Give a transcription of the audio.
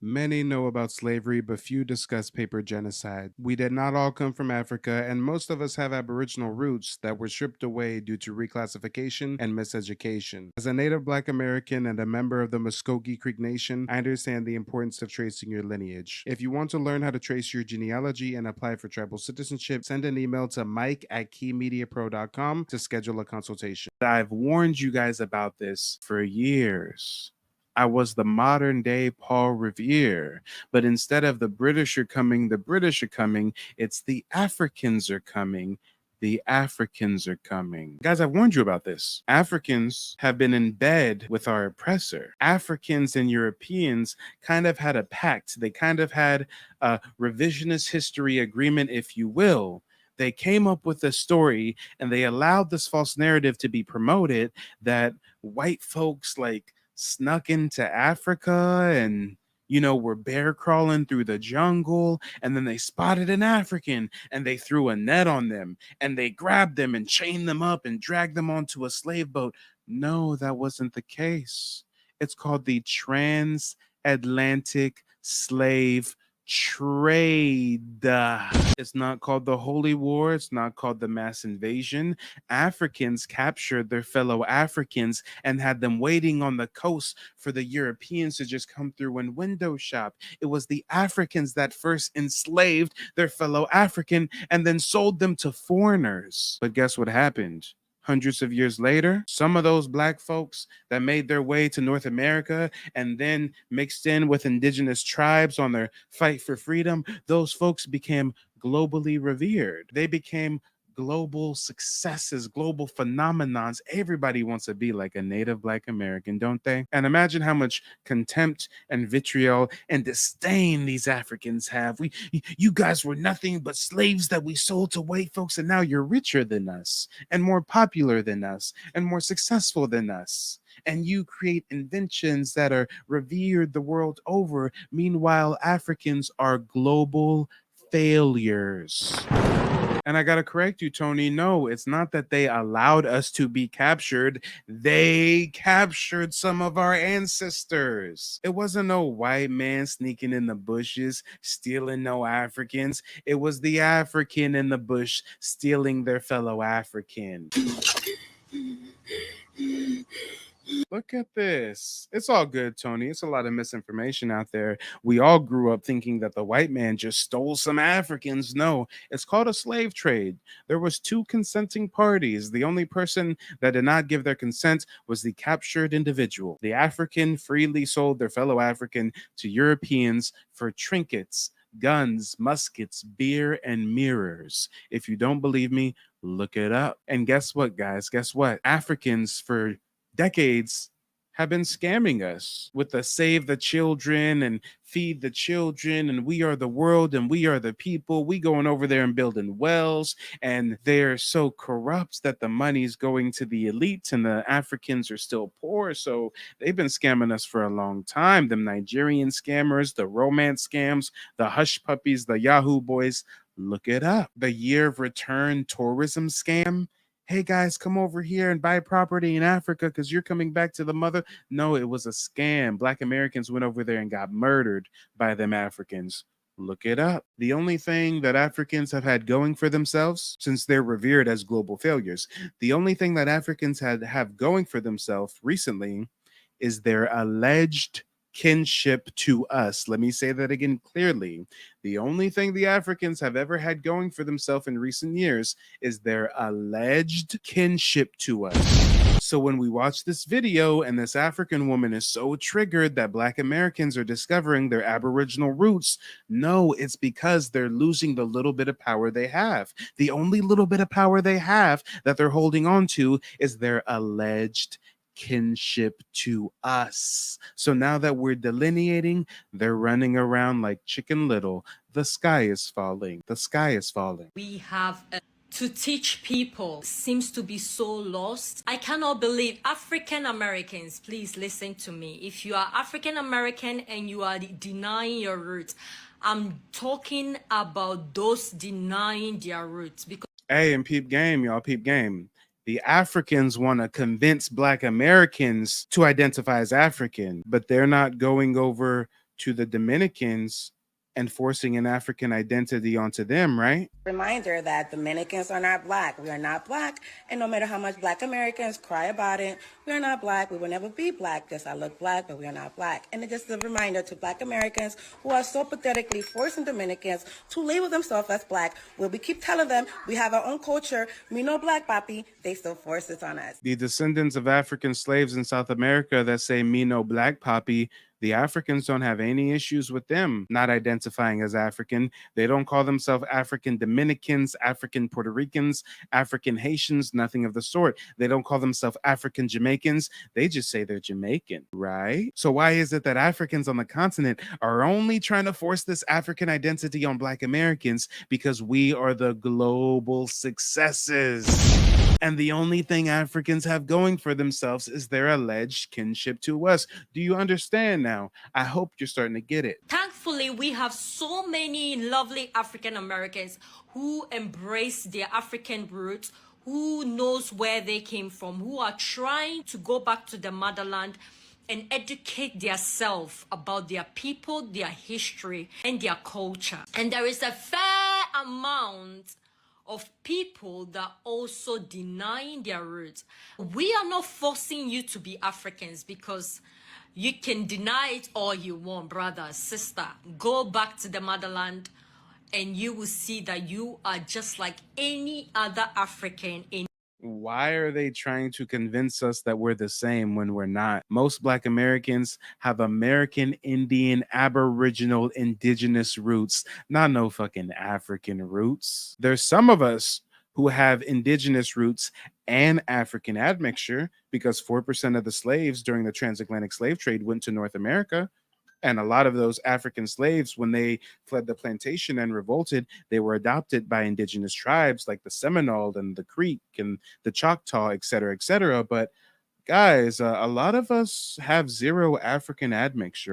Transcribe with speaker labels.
Speaker 1: Many know about slavery, but few discuss paper genocide. We did not all come from Africa, and most of us have Aboriginal roots that were stripped away due to reclassification and miseducation. As a native Black American and a member of the Muskogee Creek Nation, I understand the importance of tracing your lineage. If you want to learn how to trace your genealogy and apply for tribal citizenship, send an email to mike@keymediapro.com to schedule a consultation. I've warned you guys about this for years. I was the modern day Paul Revere. But instead of the British are coming, the British are coming, it's the Africans are coming. The Africans are coming. Guys, I've warned you about this. Africans have been in bed with our oppressor. Africans and Europeans kind of had a pact. They kind of had a revisionist history agreement, if you will. They came up with a story and they allowed this false narrative to be promoted that white folks snuck into Africa and were bear crawling through the jungle, and then they spotted an African and they threw a net on them and they grabbed them and chained them up and dragged them onto a slave boat. No, that wasn't the case. It's called the Transatlantic Slave Trade. It's not called the Holy War. It's not called the mass invasion. Africans captured their fellow Africans and had them waiting on the coast for the Europeans to just come through and window shop. It was the Africans that first enslaved their fellow African and then sold them to foreigners. But guess what happened? Hundreds of years later, some of those Black folks that made their way to North America and then mixed in with indigenous tribes on their fight for freedom, those folks became globally revered. They became global successes, global phenomenons. Everybody wants to be like a native Black American, don't they? And imagine how much contempt and vitriol and disdain these Africans have. You guys were nothing but slaves that we sold to white folks, and now you're richer than us and more popular than us and more successful than us. And you create inventions that are revered the world over. Meanwhile, Africans are global failures. And I got to correct you, Tony. No, it's not that they allowed us to be captured. They captured some of our ancestors. It wasn't no white man sneaking in the bushes, stealing no Africans. It was the African in the bush stealing their fellow African. Look at this. It's all good, Tony. It's a lot of misinformation out there. We all grew up thinking that the white man just stole some Africans. No, it's called a slave trade. There was two consenting parties. The only person that did not give their consent was the captured individual. The African freely sold their fellow African to Europeans for trinkets, guns, muskets, beer, and mirrors. If you don't believe me, look it up. And guess what, guys? Guess what? Africans for decades have been scamming us with the save the children and feed the children and we are the world and we are the people. We going over there and building wells, and they're so corrupt that the money's going to the elite and the Africans are still poor. So they've been scamming us for a long time. The Nigerian scammers, the romance scams, the hush puppies, the Yahoo boys. Look it up. The year of return tourism scam. Hey guys, come over here and buy property in Africa because you're coming back to the mother. No, it was a scam. Black Americans went over there and got murdered by them Africans. Look it up. The only thing that Africans have had going for themselves, since they're revered as global failures, the only thing that Africans have going for themselves recently is their alleged kinship to us. Let me say that again clearly. The only thing the Africans have ever had going for themselves in recent years is their alleged kinship to us. So when we watch this video and this African woman is so triggered that Black Americans are discovering their Aboriginal roots, no, it's because they're losing the little bit of power they have. The only little bit of power they have that they're holding on to is their alleged kinship to us. So now that we're delineating, they're running around like Chicken Little. The sky is falling. The sky is falling.
Speaker 2: We have to teach people seems to be so lost. I cannot believe African Americans, please listen to me. If you are African American and you are denying your roots, I'm talking about those denying their roots. Because
Speaker 1: hey, and peep game, y'all, peep game. The Africans want to convince Black Americans to identify as African, but they're not going over to the Dominicans and forcing an African identity onto them, right?
Speaker 3: Reminder that Dominicans are not black. We are not black. And no matter how much black Americans cry about it, we are not black. We will never be black. Yes, I look black, but we are not black. And it's just a reminder to black Americans who are so pathetically forcing Dominicans to label themselves as black. When we keep telling them we have our own culture, we know black, papi, they still force it on us.
Speaker 1: The descendants of African slaves in South America that say me no black poppy, the Africans don't have any issues with them not identifying as African. They don't call themselves African Dominicans, African Puerto Ricans, African Haitians, nothing of the sort. They don't call themselves African Jamaicans. They just say they're Jamaican, right? So why is it that Africans on the continent are only trying to force this African identity on Black Americans? Because we are the global successes. And the only thing Africans have going for themselves is their alleged kinship to us. Do you understand now? I hope you're starting to get it.
Speaker 2: Thankfully, we have so many lovely African Americans who embrace their African roots, who knows where they came from, who are trying to go back to the motherland and educate themselves about their people, their history, and their culture. And there is a fair amount of people that also denying their roots. We are not forcing you to be Africans because you can deny it all you want, brother, sister. Go back to the motherland and you will see that you are just like any other African in.
Speaker 1: Why are they trying to convince us that we're the same when we're not? Most Black Americans have American, Indian, Aboriginal, Indigenous roots, not no fucking African roots. There's some of us who have Indigenous roots and African admixture because 4% of the slaves during the transatlantic slave trade went to North America. And a lot of those African slaves, when they fled the plantation and revolted, they were adopted by indigenous tribes like the Seminole and the Creek and the Choctaw, et cetera, et cetera. But guys, a lot of us have zero African admixture.